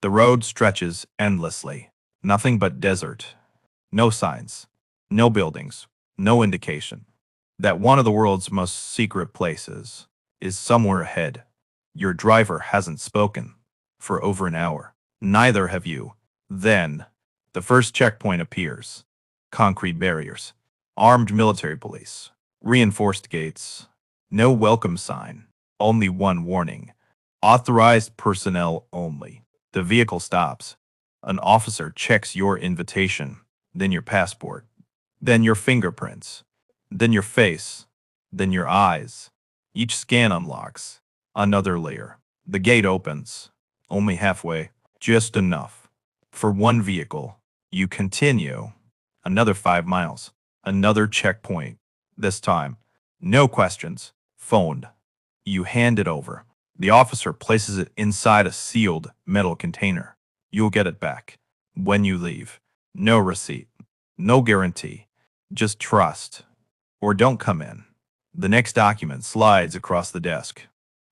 The road stretches endlessly. Nothing but desert. No signs. No buildings. No indication that one of the world's most secret places is somewhere ahead. Your driver hasn't spoken for over an hour. Neither have you. Then, the first checkpoint appears. Concrete barriers. Armed military police. Reinforced gates. No welcome sign. Only one warning. Authorized personnel only. The vehicle stops. An officer checks your invitation, then your passport, then your fingerprints, then your face, then your eyes. Each scan unlocks another layer. The gate opens, only halfway, just enough. For one vehicle, you continue. Another 5 miles, another checkpoint. This time, no questions. Phoned. You hand it over. The officer places it inside a sealed metal container. You'll get it back when you leave. No receipt, no guarantee, just trust. Or don't come in. The next document slides across the desk.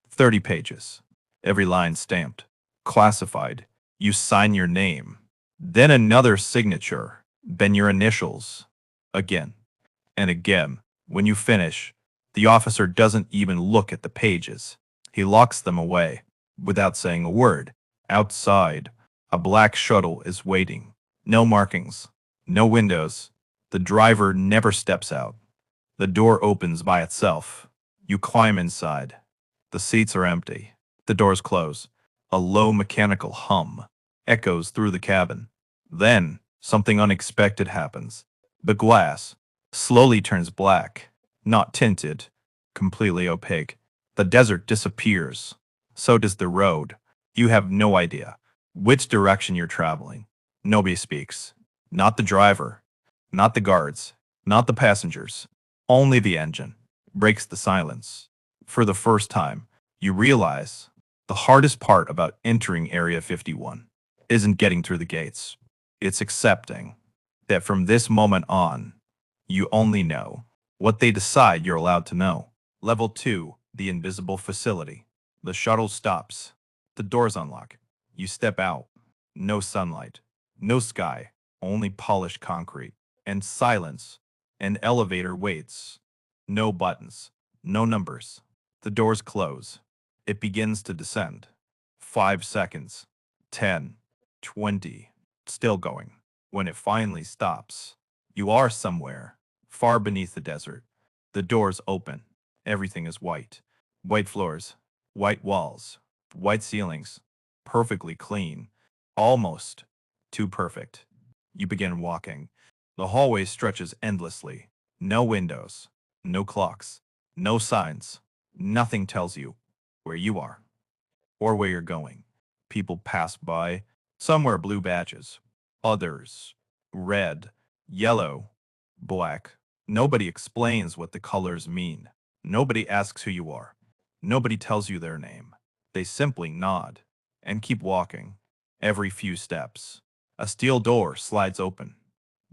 30 pages. Every line stamped. Classified. You sign your name. Then another signature. Then your initials. Again and again. When you finish, the officer doesn't even look at the pages. He locks them away without saying a word. Outside, a black shuttle is waiting. No markings, no windows. The driver never steps out. The door opens by itself. You climb inside. The seats are empty. The doors close. A low mechanical hum echoes through the cabin. Then, something unexpected happens. The glass slowly turns black, not tinted, completely opaque. The desert disappears. So does the road. You have no idea which direction you're traveling. Nobody speaks. Not the driver, not the guards, not the passengers. Only the engine breaks the silence. For the first time, you realize the hardest part about entering Area 51 isn't getting through the gates. It's accepting that from this moment on, you only know what they decide you're allowed to know. Level 2, the invisible facility. The shuttle stops. The doors unlock. You step out. No sunlight. No sky. Only polished concrete. And silence. An elevator waits. No buttons. No numbers. The doors close. It begins to descend. 5 seconds. 10. 20. Still going. When it finally stops, you are somewhere, far beneath the desert. The doors open. Everything is white. White floors, white walls, white ceilings, perfectly clean, almost too perfect. You begin walking. The hallway stretches endlessly. No windows, no clocks, no signs. Nothing tells you where you are or where you're going. People pass by. Some wear blue badges, others red, yellow, black. Nobody explains what the colors mean. Nobody asks who you are. Nobody tells you their name. They simply nod and keep walking. Every few steps, a steel door slides open.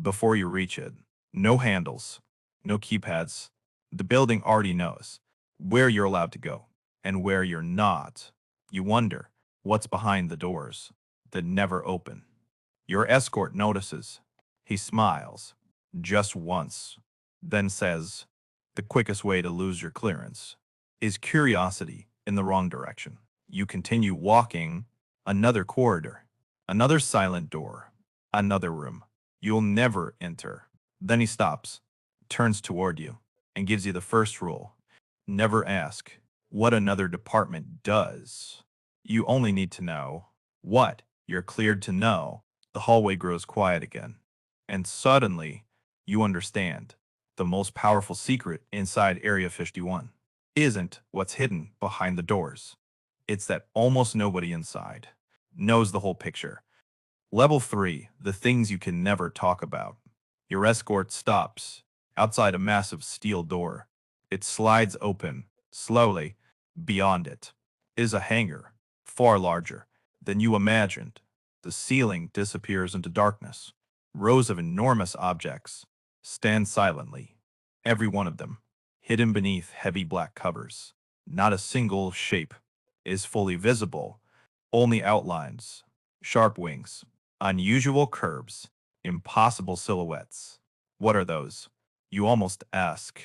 Before you reach it, no handles, no keypads. The building already knows where you're allowed to go and where you're not. You wonder what's behind the doors that never open. Your escort notices. He smiles just once, then says, "The quickest way to lose your clearance is curiosity in the wrong direction." You continue walking. Another corridor, another silent door, another room you'll never enter. Then he stops, turns toward you, and gives you the first rule. Never ask what another department does. You only need to know what you're cleared to know. The hallway grows quiet again, and suddenly you understand the most powerful secret inside Area 51 isn't what's hidden behind the doors. It's that almost nobody inside knows the whole picture. Level 3, the things you can never talk about. Your escort stops outside a massive steel door. It slides open, slowly. Beyond it is a hangar, far larger than you imagined. The ceiling disappears into darkness. Rows of enormous objects stand silently, every one of them hidden beneath heavy black covers. Not a single shape is fully visible, only outlines. Sharp wings, unusual curves, impossible silhouettes. What are those? You almost ask,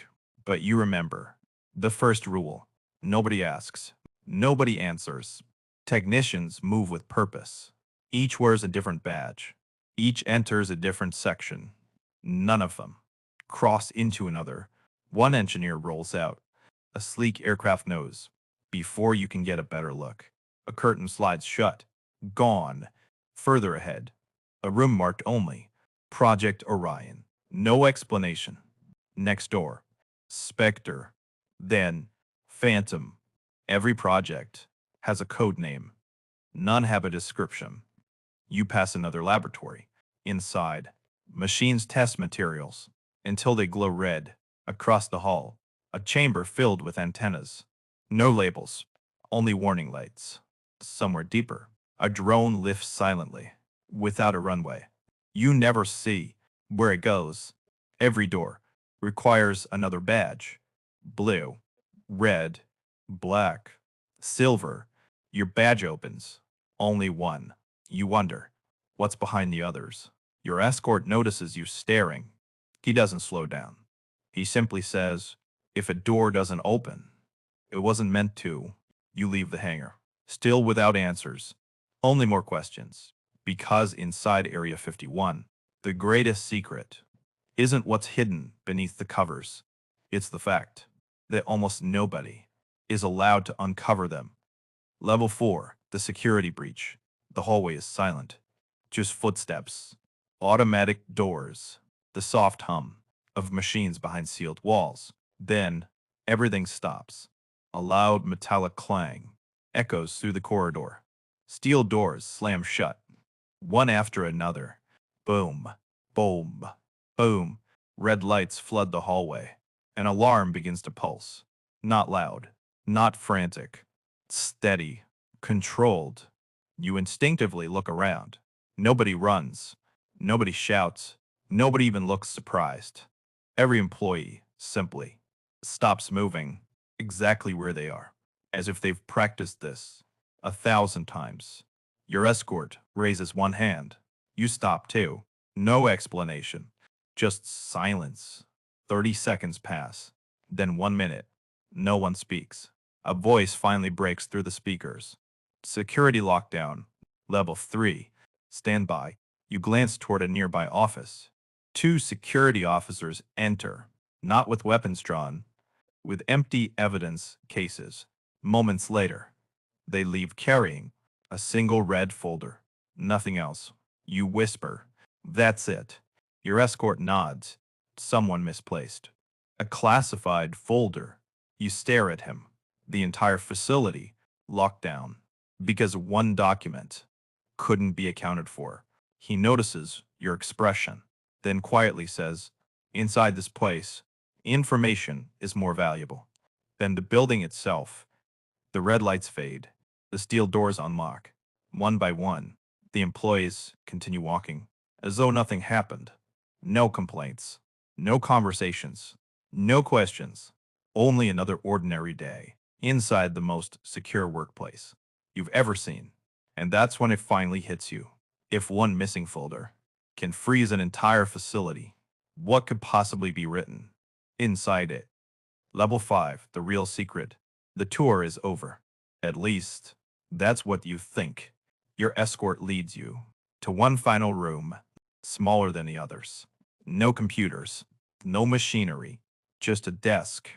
but you remember. The first rule: nobody asks, nobody answers. Technicians move with purpose. Each wears a different badge. Each enters a different section. None of them cross into another. One engineer rolls out a sleek aircraft nose. Before you can get a better look, a curtain slides shut. Gone. Further ahead, a room marked only Project Orion. No explanation. Next door, Spectre. Then, Phantom. Every project has a code name. None have a description. You pass another laboratory. Inside, machines test materials until they glow red. Across the hall, a chamber filled with antennas. No labels, only warning lights. Somewhere deeper, a drone lifts silently, without a runway. You never see where it goes. Every door requires another badge. Blue, red, black, silver. Your badge opens. Only one. You wonder, what's behind the others? Your escort notices you staring. He doesn't slow down. He simply says, if a door doesn't open, it wasn't meant to. You leave the hangar, still without answers. Only more questions. Because inside Area 51, the greatest secret isn't what's hidden beneath the covers. It's the fact that almost nobody is allowed to uncover them. Level 4, the security breach. The hallway is silent. Just footsteps, automatic doors, the soft hum of machines behind sealed walls. Then, everything stops. A loud metallic clang echoes through the corridor. Steel doors slam shut, one after another. Boom, boom, boom. Red lights flood the hallway. An alarm begins to pulse. Not loud, not frantic, steady, controlled. You instinctively look around. Nobody runs. Nobody shouts. Nobody even looks surprised. Every employee simply stops moving exactly where they are, as if they've practiced this 1,000 times. Your escort raises one hand. You stop too. No explanation. Just silence. 30 seconds pass. Then 1 minute. No one speaks. A voice finally breaks through the speakers. Security lockdown. Level 3. Stand by. You glance toward a nearby office. Two security officers enter, not with weapons drawn, with empty evidence cases. Moments later, they leave carrying a single red folder. Nothing else. You whisper, "That's it." Your escort nods. Someone misplaced. A classified folder. You stare at him. The entire facility locked down because one document couldn't be accounted for. He notices your expression, then quietly says, "Inside this place, information is more valuable than the building itself." The red lights fade. The steel doors unlock. One by one, the employees continue walking, as though nothing happened. No complaints, no conversations, no questions. Only another ordinary day inside the most secure workplace you've ever seen. And that's when it finally hits you. If one missing folder can freeze an entire facility, what could possibly be written inside it? Level 5, the real secret. The tour is over. At least, that's what you think. Your escort leads you to one final room, smaller than the others. No computers, no machinery, just a desk,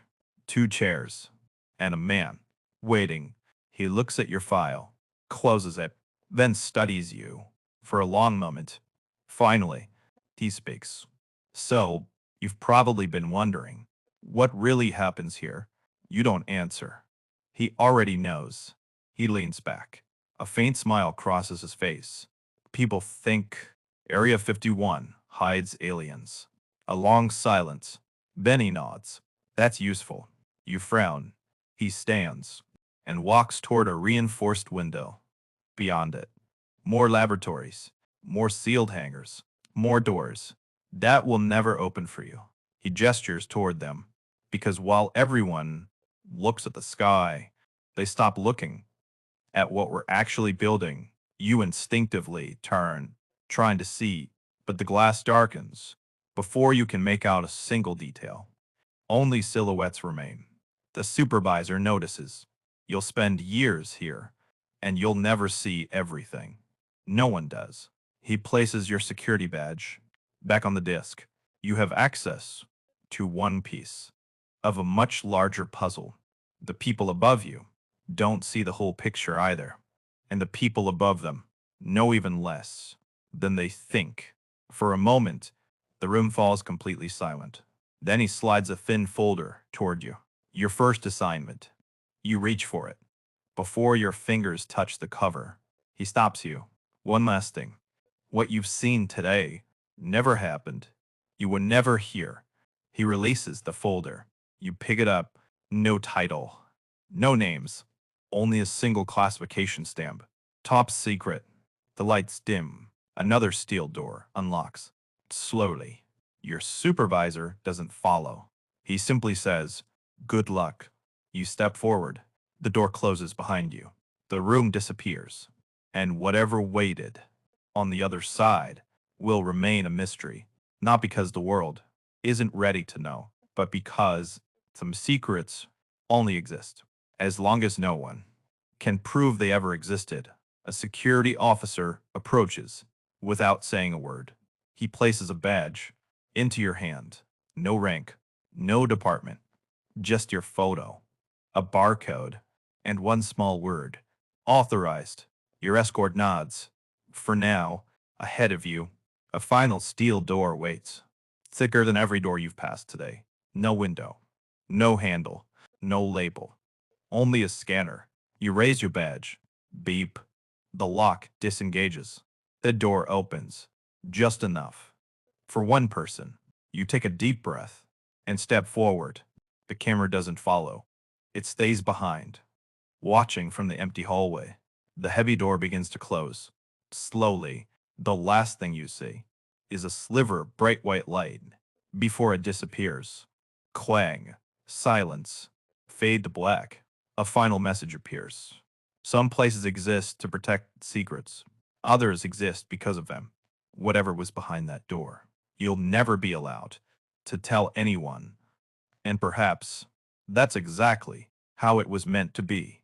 two chairs, and a man waiting. He looks at your file, closes it, then studies you for a long moment. Finally, he speaks. "So, you've probably been wondering, what really happens here?" You don't answer. He already knows. He leans back. A faint smile crosses his face. "People think Area 51 hides aliens." A long silence. Then he nods. "That's useful." You frown. He stands and walks toward a reinforced window. Beyond it, more laboratories, more sealed hangars, more doors. That will never open for you. He gestures toward them, because while everyone looks at the sky, they stop looking at what we're actually building. You instinctively turn, trying to see, but the glass darkens. Before you can make out a single detail, only silhouettes remain. The supervisor notices. You'll spend years here, and you'll never see everything. No one does. He places your security badge back on the disk. You have access to one piece of a much larger puzzle. The people above you don't see the whole picture either, and the people above them know even less than they think. For a moment, the room falls completely silent. Then he slides a thin folder toward you. Your first assignment. You reach for it. Before your fingers touch the cover, he stops you. One last thing. What you've seen today never happened. You were never here. He releases the folder. You pick it up. No title. No names. Only a single classification stamp. Top secret. The lights dim. Another steel door unlocks. Slowly. Your supervisor doesn't follow. He simply says, "Good luck." You step forward. The door closes behind you. The room disappears. And whatever waited on the other side will remain a mystery. Not because the world isn't ready to know, but because some secrets only exist as long as no one can prove they ever existed. A security officer approaches without saying a word. He places a badge into your hand. No rank, no department, just your photo, a barcode, and one small word. Authorized. Your escort nods. For now, ahead of you, a final steel door waits. Thicker than every door you've passed today. No window, no handle, no label. Only a scanner. You raise your badge. Beep. The lock disengages. The door opens. Just enough. For one person. You take a deep breath and step forward. The camera doesn't follow. It stays behind, watching from the empty hallway. The heavy door begins to close. Slowly, the last thing you see is a sliver of bright white light before it disappears. Clang, silence, fade to black. A final message appears. Some places exist to protect secrets. Others exist because of them. Whatever was behind that door, you'll never be allowed to tell anyone. And perhaps that's exactly how it was meant to be.